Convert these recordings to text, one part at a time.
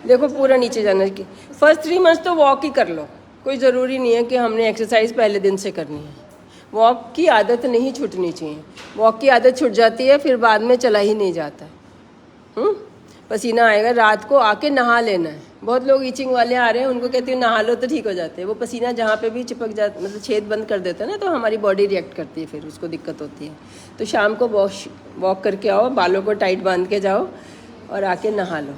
देखो पूरा नीचे जाना की फर्स्ट 3 मंथ्स तो वॉक ही कर लो, कोई ज़रूरी नहीं है कि हमने एक्सरसाइज पहले दिन से करनी है। वॉक की आदत नहीं छूटनी चाहिए, वॉक की आदत छूट जाती है फिर बाद में चला ही नहीं जाता। पसीना आएगा, रात को आके नहा लेना है। बहुत लोग ईचिंग वाले आ रहे हैं, उनको कहती हूँ नहा लो तो ठीक हो जाते हैं। वो पसीना जहाँ पे भी चिपक जाता, मतलब छेद बंद कर देता है ना, तो हमारी बॉडी रिएक्ट करती है, फिर उसको दिक्कत होती है। तो शाम को वॉक करके आओ, बालों को टाइट बांध के जाओ और आके नहा लो।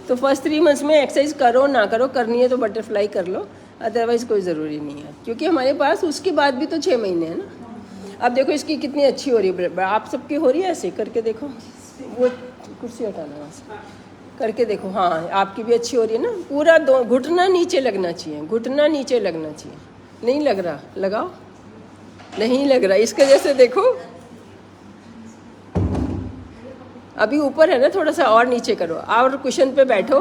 तो फर्स्ट 3 मंथ्स में एक्सरसाइज करो ना करो, करनी है तो बटरफ्लाई कर लो, अदरवाइज़ कोई ज़रूरी नहीं है, क्योंकि हमारे पास उसके बाद भी तो 6 महीने हैं ना। अब देखो इसकी कितनी अच्छी हो रही है, आप सबकी हो रही है ऐसे करके देखो। वो कुर्सी हटाना वहाँ से, करके देखो। हाँ आपकी भी अच्छी हो रही है ना। पूरा घुटना नीचे लगना चाहिए, घुटना नीचे लगना चाहिए। नहीं लग रहा, लगाओ। नहीं लग रहा, इसके जैसे देखो। अभी ऊपर है ना, थोड़ा सा और नीचे करो, और कुशन पे बैठो।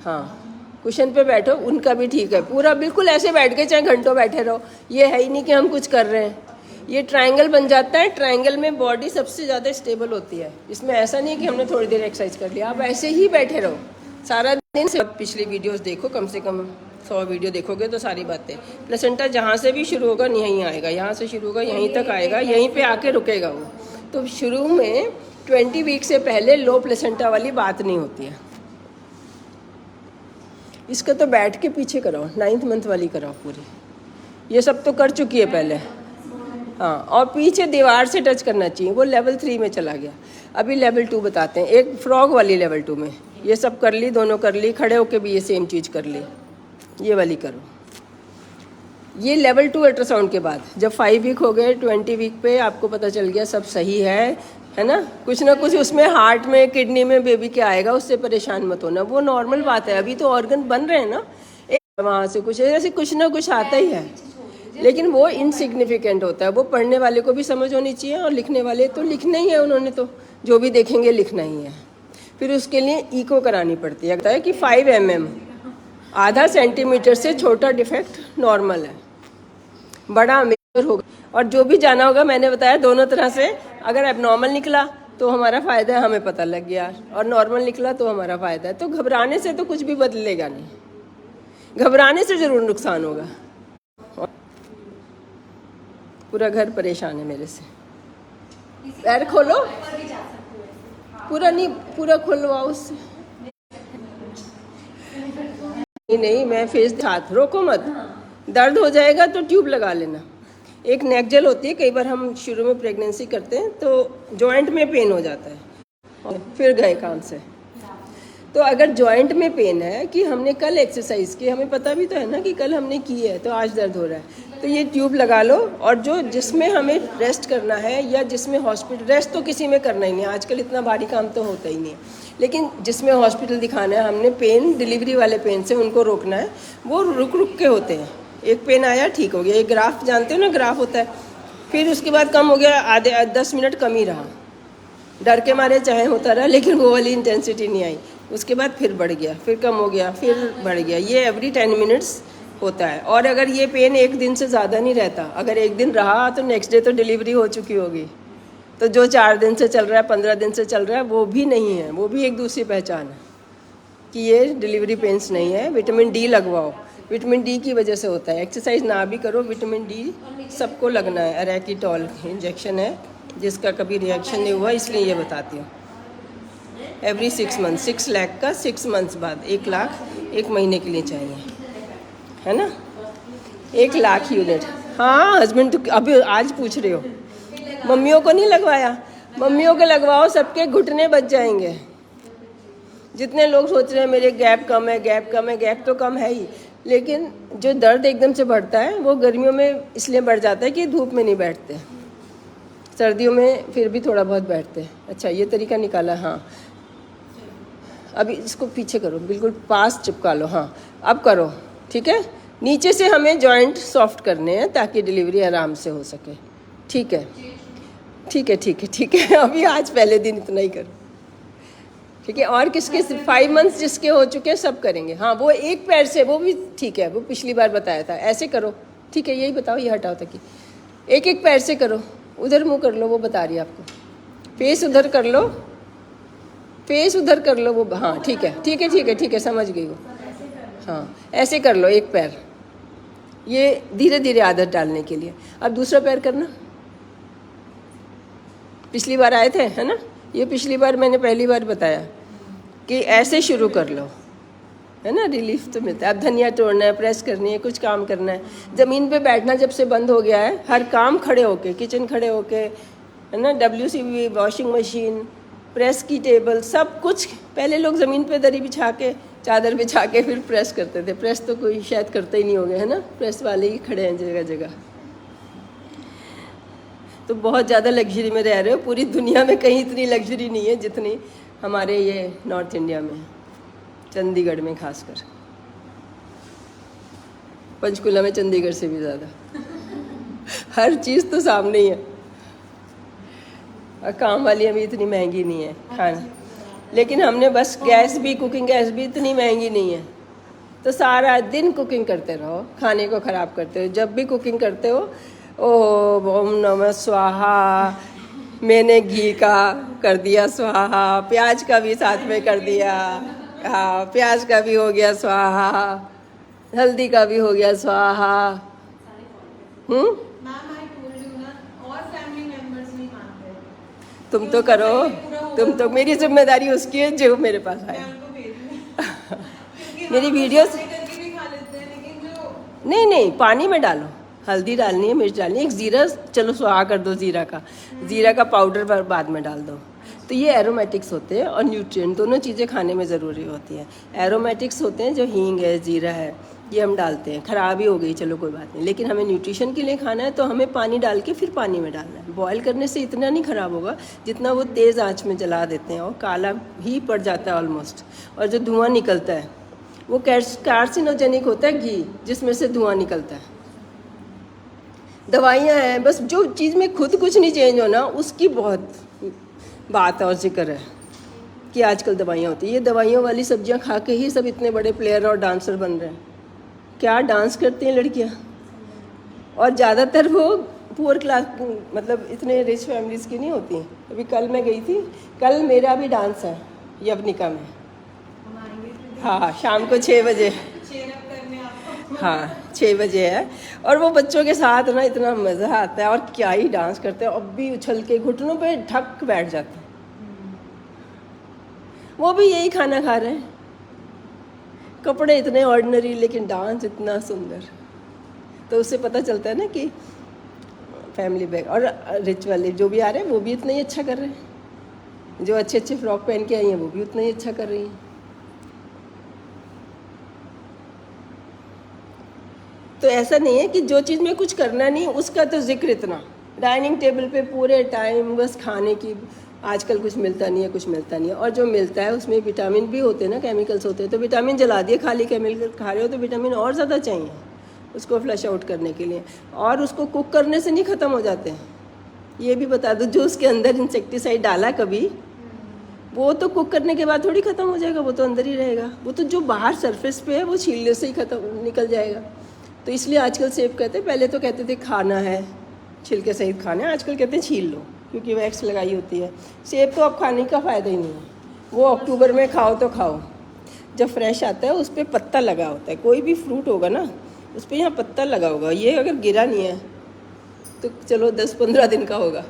हाँ कुशन पे बैठो, उनका भी ठीक है। पूरा बिल्कुल ऐसे बैठ के चाहे घंटों बैठे रहो, ये है ही नहीं कि हम कुछ कर रहे हैं। ये ट्रायंगल बन जाता है, ट्रायंगल में बॉडी सबसे ज़्यादा स्टेबल होती है। इसमें ऐसा नहीं कि हमने थोड़ी देर एक्सरसाइज कर लिया, आप ऐसे ही बैठे रहो सारा दिन। से पिछली वीडियोस देखो, कम से कम 100 वीडियो देखोगे तो सारी बातें। प्लेसेंटा जहाँ से भी शुरू होगा यहीं आएगा, यहाँ से शुरू होगा यहीं तक आएगा, यहीं पे आके रुकेगा वो। तो शुरू में 20 वीक से पहले लो प्लेसेंटा वाली बात नहीं होती है। इसका तो बैठ के पीछे कराओ, 9th मंथ वाली कराओ पूरी। ये सब तो कर चुकी है पहले। हाँ, और पीछे दीवार से टच करना चाहिए, वो लेवल 3 में चला गया। अभी लेवल 2 बताते हैं, एक फ्रॉग वाली लेवल 2 में। ये सब कर ली, दोनों कर ली, खड़े होके भी ये सेम चीज़ कर ली। ये वाली करो। ये लेवल 2 अल्ट्रासाउंड के बाद जब 5 वीक हो गए, 20 वीक पे आपको पता चल गया सब सही है ना। कुछ ना कुछ उसमें हार्ट में, किडनी में बेबी के आएगा, उससे परेशान मत होना, वो नॉर्मल बात है। अभी तो ऑर्गन बन रहे हैं ना, वहाँ से कुछ ऐसे कुछ ना कुछ आता ही है, लेकिन वो इनसिग्निफिकेंट होता है। वो पढ़ने वाले को भी समझ होनी चाहिए, और लिखने वाले तो लिखना ही है, उन्होंने तो जो भी देखेंगे लिखना ही है। फिर उसके लिए इको करानी पड़ती है। लगता है कि 5 mm, आधा सेंटीमीटर से छोटा डिफेक्ट नॉर्मल है, बड़ा मेजर होगा। और जो भी जाना होगा, मैंने बताया दोनों तरह से। अगर एबनॉर्मल निकला तो हमारा फ़ायदा है, हमें पता लग गया, और नॉर्मल निकला तो हमारा फ़ायदा है। तो घबराने से तो कुछ भी बदलेगा नहीं, घबराने से ज़रूर नुकसान होगा। पूरा घर परेशान है मेरे से। पैर खोलो, पूरा नहीं, पूरा खुलवाओ उससे। नहीं, मैं फेस हाथ रोको मत, दर्द हो जाएगा तो ट्यूब लगा लेना। एक नेक जेल होती है, कई बार हम शुरू में प्रेगनेंसी करते हैं तो जॉइंट में पेन हो जाता है, फिर गए काम से। तो अगर जॉइंट में पेन है कि हमने कल एक्सरसाइज की, हमें पता भी तो है ना कि कल हमने की है, तो आज दर्द हो रहा है, तो ये ट्यूब लगा लो। और जो जिसमें हमें रेस्ट करना है, या जिसमें हॉस्पिटल, रेस्ट तो किसी में करना ही नहीं, आजकल इतना भारी काम तो होता ही नहीं है, लेकिन जिसमें हॉस्पिटल दिखाना है हमने, पेन डिलीवरी वाले पेन से उनको रोकना है, वो रुक रुक के होते हैं। एक पेन आया ठीक हो गया, एक ग्राफ जानते हो ना, ग्राफ होता है, फिर उसके बाद कम हो गया, आधे 10 मिनट कम ही रहा, डर के मारे चाहे होता रहा, लेकिन वो वाली इंटेंसिटी नहीं आई। उसके बाद फिर बढ़ गया, फिर कम हो गया, फिर बढ़ गया। ये एवरी 10 मिनट्स होता है। और अगर ये पेन एक दिन से ज़्यादा नहीं रहता, अगर एक दिन रहा तो नेक्स्ट डे तो डिलीवरी हो चुकी होगी। तो जो 4 दिन से चल रहा है, 15 दिन से चल रहा है, वो भी नहीं है, वो भी एक दूसरी पहचान है कि ये डिलीवरी पेन्स नहीं है। विटामिन डी लगवाओ, विटामिन डी की वजह से होता है। एक्सरसाइज ना भी करो, विटामिन डी सबको लगना है। अरेकिटॉल इंजेक्शन है, जिसका कभी रिएक्शन नहीं हुआ, इसलिए ये बताती हूँ। एवरी 6 मंथ, 6 लाख का 6 मंथ्स बाद 1 लाख 1 महीने के लिए चाहिए, है ना। 1 लाख यूनिट। हाँ, हस्बैंड तो अभी आज पूछ रहे हो, मम्मियों को नहीं लगवाया, मम्मियों को लगवाओ, सबके घुटने बच जाएंगे। जितने लोग सोच रहे हैं मेरे गैप कम है, गैप कम है, गैप तो कम है ही, लेकिन जो दर्द एकदम से बढ़ता है वो गर्मियों में इसलिए बढ़ जाता है कि धूप में नहीं बैठते, सर्दियों में फिर भी थोड़ा बहुत बैठते हैं। अच्छा, ये तरीका निकाला। हाँ, अभी इसको पीछे करो, बिल्कुल पास चिपका लो। हाँ, अब करो, ठीक है। नीचे से हमें जॉइंट सॉफ्ट करने हैं ताकि डिलीवरी आराम से हो सके। ठीक है, ठीक है, ठीक है, ठीक है। अभी आज पहले दिन इतना ही करो, ठीक है। और किसके 5 मंथ्स जिसके हो चुके हैं सब करेंगे। हाँ, वो एक पैर से, वो भी ठीक है, वो पिछली बार बताया था, ऐसे करो, ठीक है। यही बताओ, ये हटाओ ताकि एक एक पैर से करो। उधर मुँह कर लो, वो बता रही है आपको, फेस उधर कर लो, फेस उधर कर लो वो, हाँ ठीक है ठीक है ठीक है ठीक है, समझ गई हो। हाँ ऐसे कर लो एक पैर, ये धीरे धीरे आदत डालने के लिए। अब दूसरा पैर करना। पिछली बार आए थे है ना, ये पिछली बार मैंने पहली बार बताया कि ऐसे शुरू कर लो, है ना, रिलीफ तो मिलता है। अब धनिया तोड़ना है, प्रेस करनी है, कुछ काम करना है। ज़मीन पे बैठना जब से बंद हो गया है, हर काम खड़े होके, किचन खड़े होके, है ना, WCB, वॉशिंग मशीन, प्रेस की टेबल, सब कुछ। पहले लोग ज़मीन पे दरी बिछा के, चादर बिछा के फिर प्रेस करते थे। प्रेस तो कोई शायद करते ही नहीं होंगे, है ना, प्रेस वाले ही खड़े हैं जगह जगह। तो बहुत ज़्यादा लग्जरी में रह रहे हो। पूरी दुनिया में कहीं इतनी लग्जरी नहीं है जितनी हमारे ये नॉर्थ इंडिया में, चंडीगढ़ में खासकर, पंचकुला में चंडीगढ़ से भी ज़्यादा। हर चीज़ तो सामने ही है, और काम वालियाँ भी इतनी महंगी नहीं है खाना। लेकिन हमने बस गैस भी, कुकिंग गैस भी इतनी महंगी नहीं है, तो सारा दिन कुकिंग करते रहो, खाने को ख़राब करते हो। जब भी कुकिंग करते हो, ओह ओम नमः स्वाहा, मैंने घी का कर दिया स्वाहा, प्याज का भी साथ में कर दिया, हाँ प्याज का भी हो गया स्वाहा, हल्दी का भी हो गया स्वाहा। तुम तो करो, तुम तो, मेरी जिम्मेदारी उसकी है जो मेरे पास आए। मेरी वीडियोस नहीं नहीं, पानी में डालो, हल्दी डालनी है, मिर्च डालनी है, एक ज़ीरा, चलो स्वाहा कर दो, ज़ीरा का पाउडर बाद में डाल दो। तो ये एरोमेटिक्स होते हैं, और न्यूट्रिएंट, दोनों चीज़ें खाने में ज़रूरी होती हैं। एरोमेटिक्स होते हैं जो हींग है, ज़ीरा है, ये हम डालते हैं। ख़राब ही हो गई चलो कोई बात नहीं, लेकिन हमें न्यूट्रिशन के लिए खाना है तो हमें पानी डाल के फिर पानी में डालना है। बॉयल करने से इतना नहीं ख़राब होगा जितना वो तेज़ आंच में जला देते हैं, और काला ही पड़ जाता है ऑलमोस्ट। और जो धुआं निकलता है वो कार्सिनोजेनिक होता है, घी जिसमें से धुआं निकलता है। दवाइयाँ हैं, बस जो चीज़ में खुद कुछ नहीं चेंज होना उसकी बहुत बात और जिक्र है कि आजकल दवाइयाँ होती है। ये दवाइयों वाली सब्जियाँ खा के ही सब इतने बड़े प्लेयर और डांसर बन रहे हैं। क्या डांस करती हैं लड़कियाँ, और ज़्यादातर वो पुअर क्लास, मतलब इतने रिच फैमिलीज़ की नहीं होती हैं। अभी कल मैं गई थी, कल मेरा भी डांस है यवनिका में, हाँ शाम को 6 बजे, हाँ 6 बजे है। और वो बच्चों के साथ ना इतना मज़ा आता है, और क्या ही डांस करते हैं। अब भी उछल के घुटनों पे ढक बैठ जाते हैं। वो भी यही खाना खा रहे हैं, कपड़े इतने ऑर्डिनरी लेकिन डांस इतना सुंदर। तो उससे पता चलता है ना कि फैमिली बैग। और रिच वाले जो भी आ रहे हैं वो भी इतना ही अच्छा कर रहे हैं, जो अच्छे अच्छे फ्रॉक पहन के आई हैं वो भी उतना ही अच्छा कर रही हैं। तो ऐसा नहीं है कि जो चीज़ में कुछ करना नहीं उसका तो जिक्र इतना। डाइनिंग टेबल पे पूरे टाइम बस खाने की, आजकल कुछ मिलता नहीं है, कुछ मिलता नहीं है। और जो मिलता है उसमें विटामिन भी होते हैं ना, केमिकल्स होते हैं, तो विटामिन जला दिए, खाली केमिकल खा रहे हो तो विटामिन और ज़्यादा चाहिए उसको फ्लश आउट करने के लिए। और उसको कुक करने से नहीं ख़त्म हो जाते हैं, ये भी बता दो। जो उसके अंदर इंसेक्टिसाइड डाला कभी, वो तो कुक करने के बाद थोड़ी ख़त्म हो जाएगा, वो तो अंदर ही रहेगा। वो तो जो बाहर सरफेस पे है वो छीलने से ही ख़त्म निकल जाएगा। तो इसलिए आजकल सेब कहते हैं, पहले तो कहते थे खाना है छिलके सहित खाना है, आजकल कहते हैं छील लो क्योंकि वैक्स लगाई होती है। सेब तो अब खाने का फ़ायदा ही नहीं है, वो अक्टूबर में खाओ तो खाओ, जब फ्रेश आता है उस पर पत्ता लगा होता है। कोई भी फ्रूट होगा ना उस पर यहाँ पत्ता लगा होगा, ये अगर गिरा नहीं है तो चलो 10-15 दिन का होगा।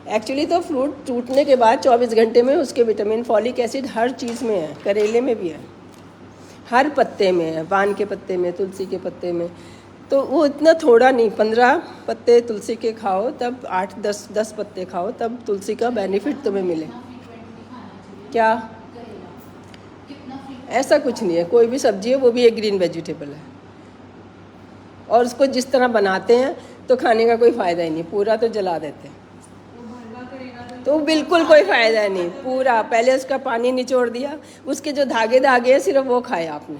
एक्चुअली तो फ्रूट टूटने के बाद 24 घंटे में उसके विटामिन, फॉलिक एसिड हर चीज़ में है, करेले में भी है, हर पत्ते में है, पान के पत्ते में, तुलसी के पत्ते में। तो वो इतना थोड़ा नहीं, 15 पत्ते तुलसी के खाओ तब 8-10 पत्ते खाओ तब तुलसी का बेनिफिट तुम्हें मिले। क्या ऐसा कुछ नहीं है, कोई भी सब्जी है वो भी एक ग्रीन वेजिटेबल है, और उसको जिस तरह बनाते हैं तो खाने का कोई फ़ायदा ही नहीं, पूरा तो जला देते हैं तो बिल्कुल कोई फ़ायदा नहीं। पूरा पहले उसका पानी निचोड़ दिया, उसके जो धागे धागे हैं सिर्फ वो खाए आपने,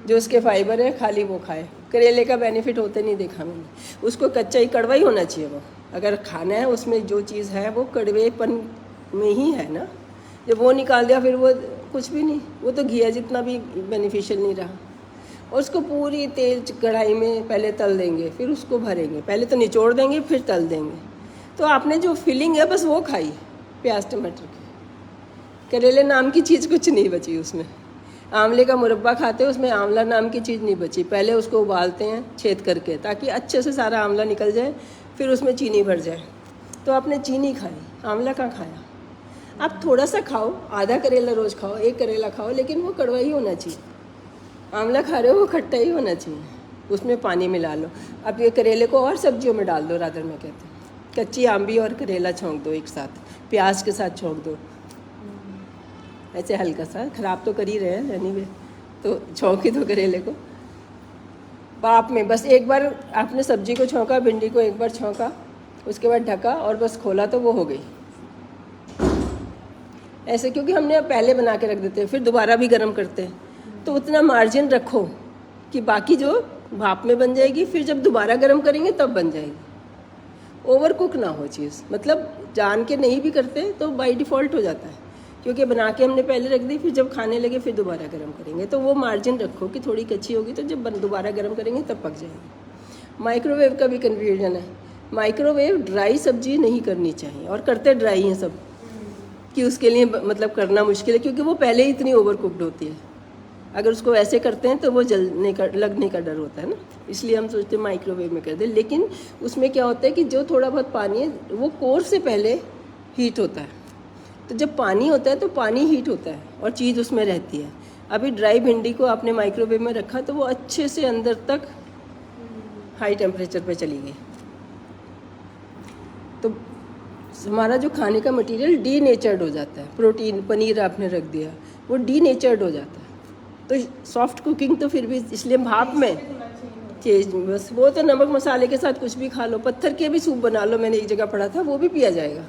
जो उसके फाइबर है खाली वो खाए। करेले का बेनिफिट होते नहीं देखा मैंने, उसको कच्चा ही कड़वा ही होना चाहिए। वो अगर खाना है उसमें जो चीज़ है वो कड़वेपन में ही है ना, जब वो निकाल दिया फिर वो कुछ भी नहीं, वो तो घिया जितना भी बेनिफिशियल नहीं रहा। और उसको पूरी तेल कढ़ाई में पहले तल देंगे, फिर उसको भरेंगे, पहले तो निचोड़ देंगे फिर तल देंगे। तो आपने जो फीलिंग है बस वो खाई प्याज टमाटर की, करेले नाम की चीज़ कुछ नहीं बची उसमें। आंवले का मुरब्बा खाते हैं, उसमें आंवला नाम की चीज़ नहीं बची। पहले उसको उबालते हैं छेद करके, ताकि अच्छे से सारा आंवला निकल जाए, फिर उसमें चीनी भर जाए। तो आपने चीनी खाई, आंवला कहाँ खाया। आप थोड़ा सा खाओ, आधा करेला रोज़ खाओ, एक करेला खाओ, लेकिन वो कड़वा ही होना चाहिए। आंवला खा रहे हो वो खट्टा ही होना चाहिए, उसमें पानी मिला लो। अब ये करेले को और सब्जियों में डाल दो, रादर में कहते हैं कच्ची आंबी और करेला छोंक दो एक साथ, प्याज के साथ छोंक दो, ऐसे हल्का सा। ख़राब तो कर ही रहे हैं एनीवे, तो छोंक ही दो करेले को भाप में। बस एक बार आपने सब्जी को छोंका, भिंडी को एक बार छोंका, उसके बाद ढका और बस खोला तो वो हो गई ऐसे। क्योंकि हमने पहले बना के रख देते हैं, फिर दोबारा भी गर्म करते हैं, तो उतना मार्जिन रखो कि बाकी जो भाप में बन जाएगी, फिर जब दोबारा गर्म करेंगे तब बन जाएगी। ओवर कुक ना हो चीज़, मतलब जान के नहीं भी करते तो बाय डिफ़ॉल्ट हो जाता है, क्योंकि बना के हमने पहले रख दी, फिर जब खाने लगे फिर दोबारा गर्म करेंगे। तो वो मार्जिन रखो कि थोड़ी कच्ची होगी तो जब दोबारा गर्म करेंगे तब पक जाएगी। माइक्रोवेव का भी कन्फ्यूजन है। माइक्रोवेव ड्राई सब्जी नहीं करनी चाहिए, और करते ड्राई हैं सब, कि उसके लिए मतलब करना मुश्किल है, क्योंकि वो पहले ही इतनी ओवर कुकड होती है। अगर उसको ऐसे करते हैं तो वो जलने का, लगने का डर होता है ना, इसलिए हम सोचते हैं माइक्रोवेव में कर दें। लेकिन उसमें क्या होता है कि जो थोड़ा बहुत पानी है वो कोर से पहले हीट होता है, तो जब पानी होता है तो पानी हीट होता है और चीज़ उसमें रहती है। अभी ड्राई भिंडी को आपने माइक्रोवेव में रखा तो वो अच्छे से अंदर तक हाई टेम्परेचर पे चली गई, तो हमारा जो खाने का मटेरियल डीनेचर्ड हो जाता है। प्रोटीन, पनीर आपने रख दिया, वो डीनेचर्ड हो जाता है। तो सॉफ्ट कुकिंग तो फिर भी, इसलिए भाप में चीज, बस वो तो नमक मसाले के साथ कुछ भी खा लो। पत्थर के भी सूप बना लो, मैंने एक जगह पढ़ा था, वो भी पिया जाएगा।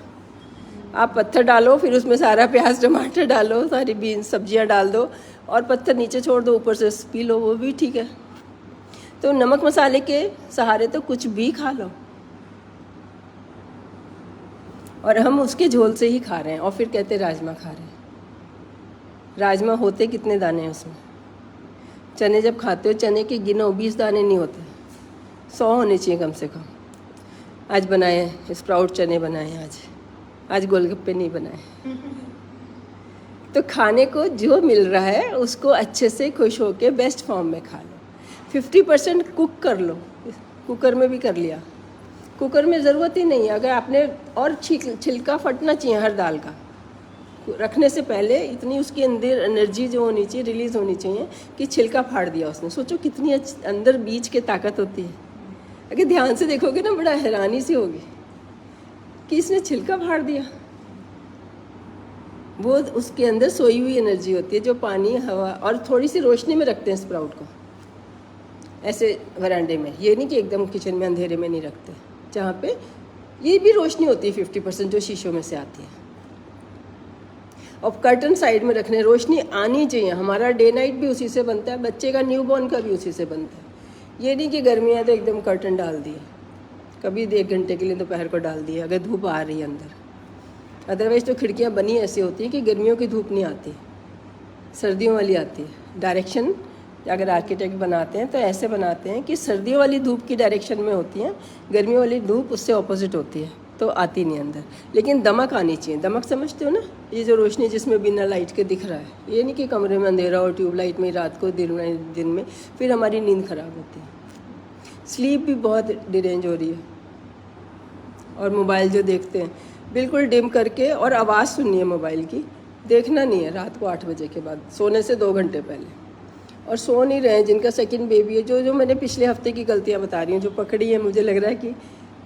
आप पत्थर डालो, फिर उसमें सारा प्याज टमाटर डालो, सारी बीन सब्जियां डाल दो और पत्थर नीचे छोड़ दो, ऊपर से पी लो, वो भी ठीक है। तो नमक मसाले के सहारे तो कुछ भी खा लो, और हम उसके झोल से ही खा रहे हैं, और फिर कहते राजमा खा रहे हैं। राजमा होते कितने दाने हैं उसमें। चने जब खाते हो, चने के गिनो 20 दाने नहीं होते, 100 होने चाहिए कम से कम। आज बनाए स्प्राउट चने बनाए, आज गोलगप्पे नहीं बनाए। तो खाने को जो मिल रहा है उसको अच्छे से खुश होके बेस्ट फॉर्म में खा लो। 50% कुक कर लो, कुकर में भी कर लिया। कुकर में ज़रूरत ही नहीं है, अगर आपने, और छिलका फटना चाहिए हर दाल का रखने से पहले। इतनी उसके अंदर एनर्जी जो होनी चाहिए, रिलीज़ होनी चाहिए कि छिलका फाड़ दिया उसने। सोचो कितनी अंदर बीज के ताकत होती है। अगर ध्यान से देखोगे ना, बड़ा हैरानी सी होगी कि इसने छिलका फाड़ दिया। वो उसके अंदर सोई हुई एनर्जी होती है, जो पानी, हवा और थोड़ी सी रोशनी में रखते हैं स्प्राउट को, ऐसे वरांडे में। ये नहीं कि एकदम किचन में अंधेरे में नहीं रखते, जहाँ पे ये भी रोशनी होती है 50% जो शीशों में से आती है। और कर्टन साइड में रखने, रोशनी आनी चाहिए। हमारा डे नाइट भी उसी से बनता है, बच्चे का न्यूबॉर्न का भी उसी से बनता है। ये नहीं कि गर्मियाँ तो एकदम कर्टन डाल दिए, कभी 1 घंटे के लिए दोपहर को डाल दिए अगर धूप आ रही है अंदर। अदरवाइज़ तो खिड़कियाँ बनी ऐसी होती हैं कि गर्मियों की धूप नहीं आती, सर्दियों वाली आती है। डायरेक्शन अगर आर्किटेक्ट बनाते हैं तो ऐसे बनाते हैं कि सर्दियों वाली धूप की डायरेक्शन में होती है, गर्मियों वाली धूप उससे ऑपोजिट होती है, तो आती नहीं अंदर। लेकिन दमक आनी चाहिए। दमक समझते हो ना, ये जो रोशनी जिसमें बिना लाइट के दिख रहा है। ये नहीं कि कमरे में अंधेरा और ट्यूबलाइट में रात को, दिन में, फिर हमारी नींद खराब होती है। स्लीप भी बहुत डिरेंज हो रही है। और मोबाइल जो देखते हैं बिल्कुल डिम करके, और आवाज़ सुननी है मोबाइल की, देखना नहीं है रात को 8 बजे के बाद, सोने से 2 घंटे पहले। और सो नहीं रहे हैं जिनका सेकंड बेबी है, जो मैंने पिछले हफ्ते की गलतियां बता रही हूँ जो पकड़ी है। मुझे लग रहा है कि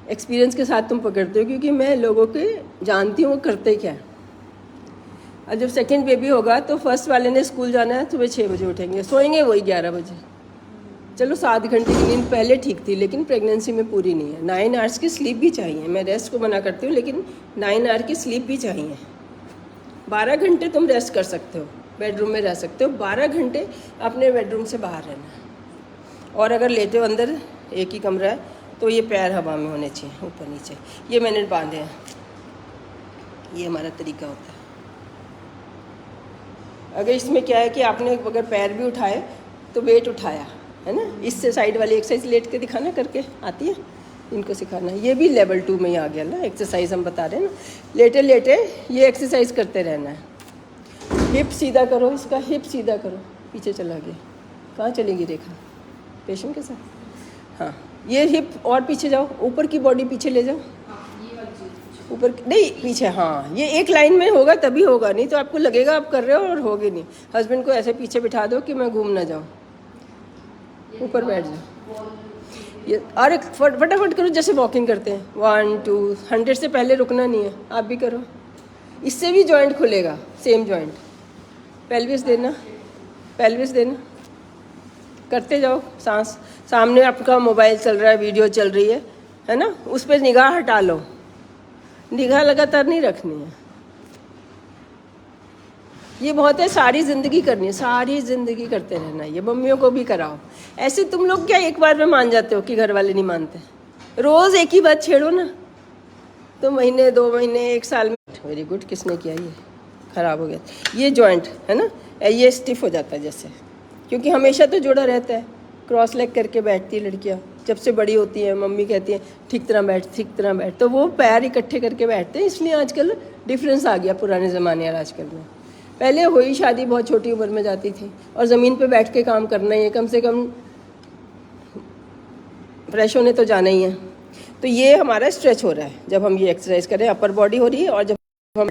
एक्सपीरियंस के साथ तुम पकड़ते हो, क्योंकि मैं लोगों के जानती हूँ वो करते क्या है। और जब सेकंड बेबी होगा तो फर्स्ट वाले ने स्कूल जाना है, सुबह 6 बजे उठेंगे, सोएंगे वही 11 बजे। चलो 7 घंटे की नींद पहले ठीक थी, लेकिन प्रेगनेंसी में पूरी नहीं है। 9 आवर्स की स्लीप भी चाहिए। मैं रेस्ट को मना करती हूँ, लेकिन 9 आवर की स्लीप भी चाहिए। 12 घंटे तुम रेस्ट कर सकते हो, बेडरूम में रह सकते हो। 12 घंटे अपने बेडरूम से बाहर रहना है। और अगर लेटे हो अंदर, एक ही कमरा है, तो ये पैर हवा में होने चाहिए, ऊपर नीचे। ये मैंने बांधे हैं, ये हमारा तरीका होता है। अगर इसमें क्या है कि आपने अगर पैर भी उठाए तो वेट उठाया है ना, इससे साइड वाली एक्सरसाइज लेट के दिखाना करके आती है, इनको सिखाना। ये भी लेवल 2 में ही आ गया ना, एक्सरसाइज हम बता रहे हैं ना। लेटे लेटे ये एक्सरसाइज करते रहना है। हिप सीधा करो, इसका हिप सीधा करो, पीछे चला गया, कहाँ चलेगी रेखा, पेशेंट के साथ। हाँ, ये हिप और पीछे जाओ, ऊपर की बॉडी पीछे ले जाओ, ऊपर नहीं पीछे। हाँ, ये एक लाइन में होगा तभी होगा, नहीं तो आपको लगेगा आप कर रहे हो और होगे नहीं। हस्बैंड को ऐसे पीछे बिठा दो कि मैं घूम ना जाऊँ, ऊपर बैठ जाओ। ये और फटाफट करो जैसे वॉकिंग करते हैं, 1 2 100 से पहले रुकना नहीं है। आप भी करो, इससे भी जॉइंट खुलेगा, सेम जॉइंट। पेल्विस देना, पेल्विस देना, करते जाओ। सांस, सामने आपका मोबाइल चल रहा है, वीडियो चल रही है ना, उस पर निगाह हटा लो, निगाह लगातार नहीं रखनी है। ये बहुत है, सारी ज़िंदगी करनी है, सारी ज़िंदगी करते रहना। ये मम्मियों को भी कराओ। ऐसे तुम लोग क्या एक बार में मान जाते हो कि घर वाले नहीं मानते? रोज़ एक ही बात छेड़ो ना, तो महीने 2 महीने 1 साल में। वेरी गुड, किसने किया? ये ख़राब हो गया। ये जॉइंट है ना, ये स्टिफ हो जाता है जैसे, क्योंकि हमेशा तो जुड़ा रहता है। क्रॉस लेग करके बैठती है लड़कियाँ, जब से बड़ी होती हैं मम्मी कहती हैं ठीक तरह बैठ, ठीक तरह बैठ, तो वो पैर इकट्ठे करके बैठते हैं। इसलिए आजकल डिफरेंस आ गया पुराने ज़माने और आजकल में। पहले हुई शादी बहुत छोटी उम्र में जाती थी, और ज़मीन पे बैठ के काम करना ही है, कम से कम फ्रेश होने तो जाना ही है। तो ये हमारा स्ट्रेच हो रहा है जब हम ये एक्सरसाइज करें, अपर बॉडी हो रही है। और जब हम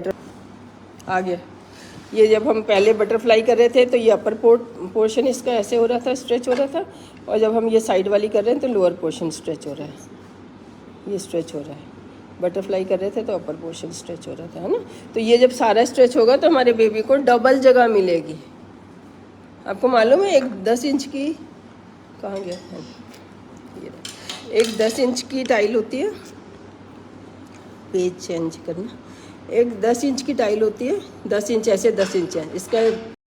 आ गया, ये जब हम पहले बटरफ्लाई कर रहे थे तो ये अपर पोर्शन इसका ऐसे हो रहा था, स्ट्रेच हो रहा था। और जब हम ये साइड वाली कर रहे हैं तो लोअर पोर्शन स्ट्रेच हो रहा है, ये स्ट्रेच हो रहा है। बटरफ्लाई कर रहे थे तो अपर पोर्शन स्ट्रेच हो रहा था, है ना। तो ये जब सारा स्ट्रेच होगा तो हमारे बेबी को डबल जगह मिलेगी। आपको मालूम है, एक 10 इंच की, कहाँ गया, एक 10 इंच की टाइल होती है, पेज चेंज करना, एक 10 इंच की टाइल होती है, 10 इंच ऐसे, 10 इंच है इसका